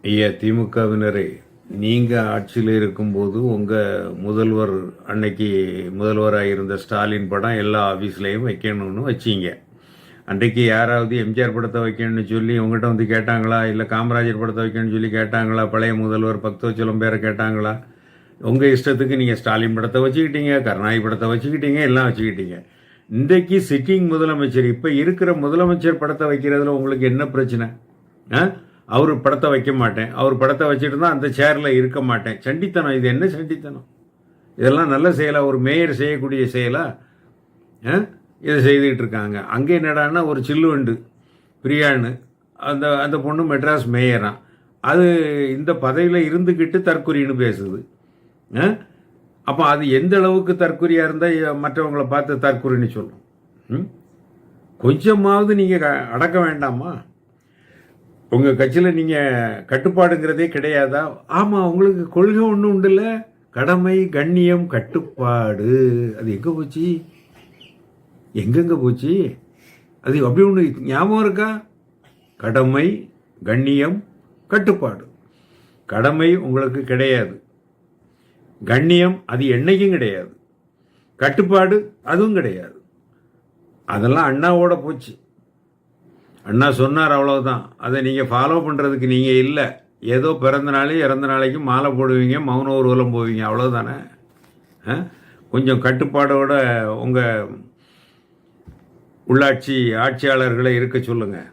ஐயா திமுகவினரே, நீங்கள் ஆட்சியில் இருக்கும்போது உங்கள் முதல்வர் அன்னைக்கு முதல்வராக இருந்த ஸ்டாலின் படம் எல்லா ஆஃபீஸ்லேயும் வைக்கணும்னு வச்சிங்க. அன்றைக்கு யாராவது எம்ஜிஆர் படத்தை வைக்கணும்னு சொல்லி உங்கள்கிட்ட வந்து கேட்டாங்களா? இல்லை காமராஜர் படத்தை வைக்கணும்னு சொல்லி கேட்டாங்களா? பழைய முதல்வர் பக்தவச்சலம் பேரை கேட்டாங்களா? உங்கள் இஷ்டத்துக்கு நீங்கள் ஸ்டாலின் படத்தை வச்சுக்கிட்டீங்க, கருணாநிதி படத்தை வச்சுக்கிட்டீங்க, எல்லாம் வச்சுக்கிட்டீங்க. இன்றைக்கு சிட்டிங் முதலமைச்சர், இப்போ இருக்கிற முதலமைச்சர் படத்தை வைக்கிறதுல உங்களுக்கு என்ன பிரச்சனை? அவர் படத்தை வைக்க மாட்டேன், அவர் படத்தை வச்சுட்டு இருந்தால் அந்த சேரில் இருக்க மாட்டேன். சண்டித்தனம், இது என்ன சண்டித்தனம்? இதெல்லாம் நல்ல செயலா? ஒரு மேயர் செய்யக்கூடிய செயலா? இதை செய்துக்கிட்டு இருக்காங்க. அங்கே என்னடான்னா ஒரு சில்லுவண்டு பிரியான்னு அந்த அந்த பொண்ணு மெட்ராஸ் மேயரான், அது இந்த பதவியில் இருந்துக்கிட்டு தற்கொலைன்னு பேசுது. அப்போ அது எந்த அளவுக்கு தற்கொலையாக இருந்தால் மற்றவங்களை பார்த்து தற்கொலைன்னு சொல்லும்? கொஞ்சமாவது நீங்கள் அடக்க வேண்டாமா? உங்கள் கட்சியில் நீங்கள் கட்டுப்பாடுங்கிறதே கிடையாதா? ஆமாம், உங்களுக்கு கொள்கை ஒன்றும் உண்டுல்ல, கடமை கண்ணியம் கட்டுப்பாடு. அது எங்கே போச்சு? எங்கெங்கே போச்சு? அது அப்படி ஒன்று ஞாபகம் இருக்கா? கடமை கண்ணியம் கட்டுப்பாடு. கடமை உங்களுக்கு கிடையாது, கண்ணியம் அது என்னைக்கும் கிடையாது, கட்டுப்பாடு அதுவும் கிடையாது. அதெல்லாம் அண்ணாவோட போச்சு. அண்ணா சொன்னார், அவ்வளோதான். அதை நீங்கள் ஃபாலோ பண்ணுறதுக்கு நீங்கள் இல்லை. ஏதோ பிறந்த நாளையும் இறந்த நாளைக்கும் மாலை போடுவீங்க, மௌன ஊர்வலம் போவீங்க, அவ்வளோதானே. கொஞ்சம் கட்டுப்பாடோட உங்கள் உள்ளாட்சி ஆட்சியாளர்களை இருக்க சொல்லுங்கள்.